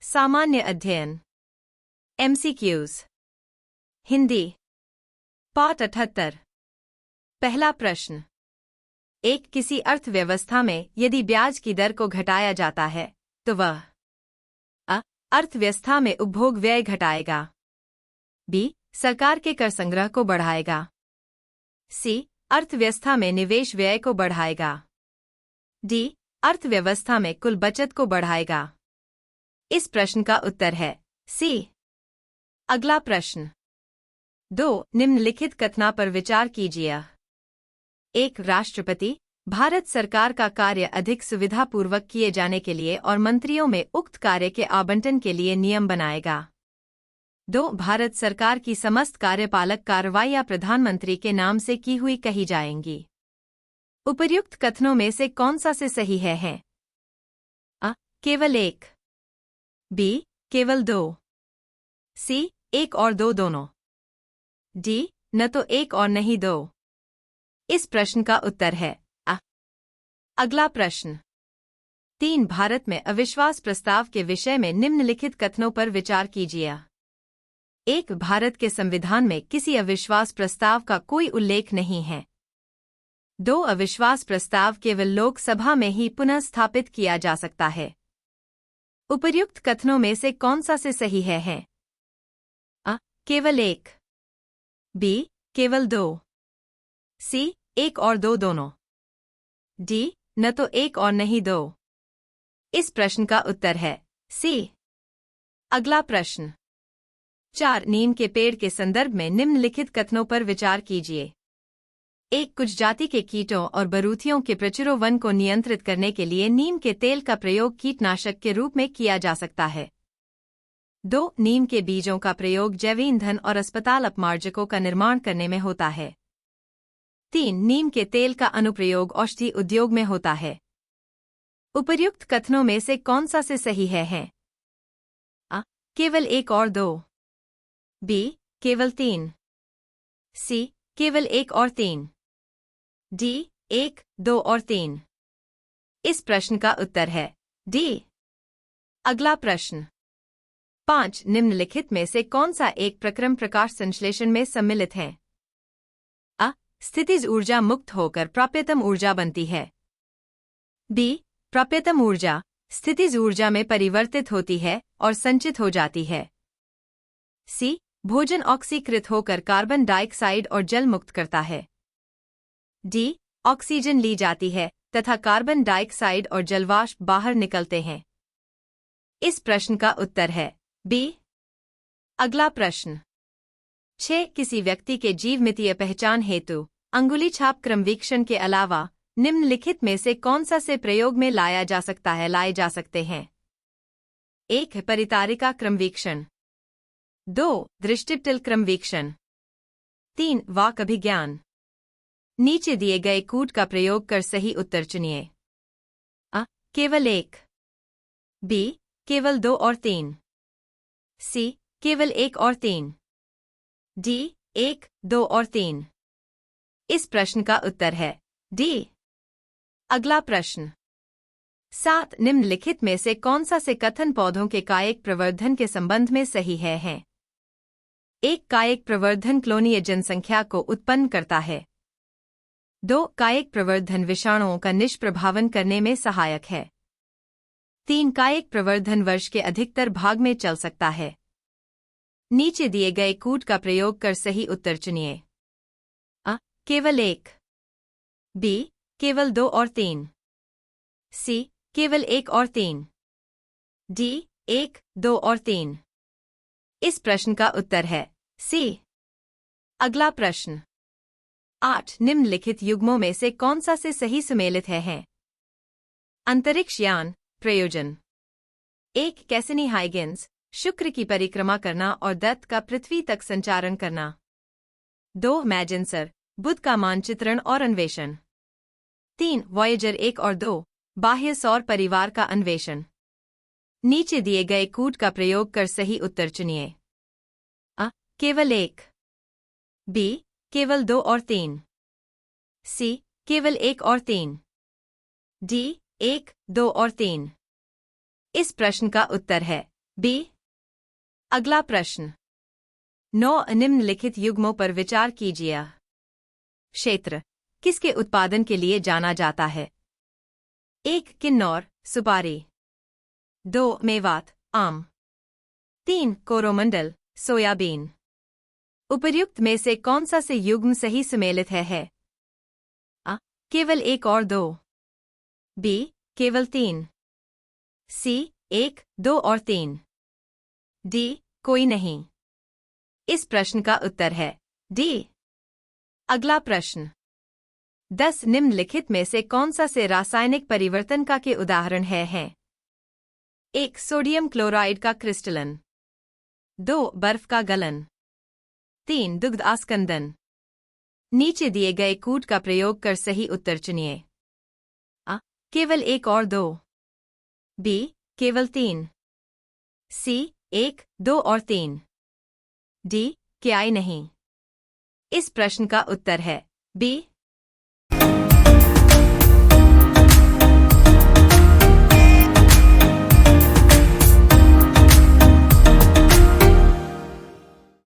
सामान्य अध्ययन MCQs हिंदी पाठ 78। पहला प्रश्न। एक किसी अर्थव्यवस्था में यदि ब्याज की दर को घटाया जाता है तो वह अ. अर्थव्यवस्था में उपभोग व्यय घटाएगा, b. सरकार के कर संग्रह को बढ़ाएगा, c. अर्थव्यवस्था में निवेश व्यय को बढ़ाएगा, d. अर्थव्यवस्था में कुल बचत को बढ़ाएगा। इस प्रश्न का उत्तर है c। अगला प्रश्न। 2. निम्नलिखित कथना पर विचार कीजिए। 1. राष्ट्रपति भारत सरकार का कार्य अधिक सुविधापूर्वक किए जाने के लिए और मंत्रियों में उक्त कार्य के आवंटन के लिए नियम बनाएगा। 2. भारत सरकार की समस्त कार्यपालक कार्रवाइयां प्रधानमंत्री के नाम से की हुई कही जाएंगी। उपर्युक्त कथनों में से कौन सा से सही है? अ. केवल एक, b. केवल दो, c. एक और दो दोनों, d. न तो एक और नहीं दो। इस प्रश्न का उत्तर है अ। अगला प्रश्न। 3. भारत में अविश्वास प्रस्ताव के विषय में निम्नलिखित कथनों पर विचार कीजिए। 1. भारत के संविधान में किसी अविश्वास प्रस्ताव का कोई उल्लेख नहीं है। 2. अविश्वास प्रस्ताव केवल लोकसभा में ही पुनः स्थापित किया जा सकता है। उपर्युक्त कथनों में से कौन सा से सही है? अ. केवल एक, b. केवल दो, c. एक और दो दोनों, d. न तो एक और नहीं दो। इस प्रश्न का उत्तर है c। अगला प्रश्न। 4. नीम के पेड़ के संदर्भ में निम्नलिखित कथनों पर विचार कीजिए। 1. कुछ जाति के कीटों और बरूथियों के प्रचुरवन को नियंत्रित करने के लिए नीम के तेल का प्रयोग कीटनाशक के रूप में किया जा सकता है। 2. नीम के बीजों का प्रयोग जैव ईंधन और अस्पताल अपमार्जकों का निर्माण करने में होता है। 3. नीम के तेल का अनुप्रयोग औषधि उद्योग में होता है। उपर्युक्त कथनों में से कौन सा से सही है? अ. केवल एक और दो, b. केवल तीन, c. केवल एक और तीन, d. एक, दो और तीन। इस प्रश्न का उत्तर है d। अगला प्रश्न। 5. निम्नलिखित में से कौन सा एक प्रक्रम प्रकाश संश्लेषण में सम्मिलित है? अ. स्थितिज ऊर्जा मुक्त होकर प्राप्यतम ऊर्जा बनती है, b. प्राप्यतम ऊर्जा स्थितिज ऊर्जा में परिवर्तित होती है और संचित हो जाती है, c. भोजन ऑक्सीकृत होकर कार्बन डाइऑक्साइड और जल मुक्त करता है, d. ऑक्सीजन ली जाती है तथा कार्बन डाइऑक्साइड और जलवाष्प बाहर निकलते हैं। इस प्रश्न का उत्तर है b। अगला प्रश्न। 6. किसी व्यक्ति के जीवमितीय पहचान हेतु अंगुली छाप क्रमवीक्षण के अलावा निम्नलिखित में से कौन सा से प्रयोग में लाए जा सकते हैं? 1. परितारिका क्रमवीक्षण, 2. दृष्टिपटल क्रमवीक्षण, 3. वाक अभिज्ञान। नीचे दिए गए कूट का प्रयोग कर सही उत्तर चुनिए। अ. केवल एक, b. केवल दो और तीन, c. केवल एक और तीन, d. एक, दो और तीन। इस प्रश्न का उत्तर है d। अगला प्रश्न। 7. निम्नलिखित में से कौन सा से कथन पौधों के कायिक प्रवर्धन के संबंध में सही है? 1. कायिक प्रवर्धन क्लोनीय जनसंख्या को उत्पन्न करता है। 2. कायिक प्रवर्धन विषाणुओं का निष्प्रभावन करने में सहायक है। 3. कायिक प्रवर्धन वर्ष के अधिकतर भाग में चल सकता है। नीचे दिए गए कूट का प्रयोग कर सही उत्तर चुनिए। अ. केवल एक, b. केवल दो और तीन, c. केवल एक और तीन, d. एक, दो और तीन। इस प्रश्न का उत्तर है c। अगला प्रश्न। 8. निम्नलिखित युग्मों में से कौन सा से सही सुमेलित है? अंतरिक्ष यान प्रयोजन। 1. कैसिनी हाइगेंस शुक्र की परिक्रमा करना और दत्त का पृथ्वी तक संचारण करना। 2. मैजेंसर बुध का मानचित्रण और अन्वेषण। 3. वॉयेजर 1 और 2 बाह्य सौर परिवार का अन्वेषण। नीचे दिए गए कूट का प्रयोग कर सही उत्तर चुनिए। अ. केवल एक, b. केवल दो और तीन, c. केवल एक और तीन, d. एक, दो और तीन। इस प्रश्न का उत्तर है बी। अगला प्रश्न। 9 निम्नलिखित युग्मों पर विचार कीजिए। क्षेत्र किसके उत्पादन के लिए जाना जाता है? 1 किन्नौर सुपारी, 2 मेवात आम, 3 कोरोमंडल सोयाबीन। उपर्युक्त में से कौन सा से युग्म सही सुमेलित है? आ केवल 1 और 2, बी केवल 3, सी 1, 2 और 3, डी कोई नहीं। इस प्रश्न का उत्तर है डी। अगला प्रश्न। 10 निम्नलिखित में से कौन सा से रासायनिक परिवर्तन का के उदाहरण हैं? 1 सोडियम क्लोराइड का क्रिस्टलन, 2 बर्फ का गलन, 3 दुग्ध आस्कंदन। नीचे दिए गए कूट का प्रयोग कर सही उत्तर चुनिए। आ केवल 1 और 2, बी केवल 3, सी 1, 2 और 3, डी क्या नहीं। इस प्रश्न का उत्तर है बी।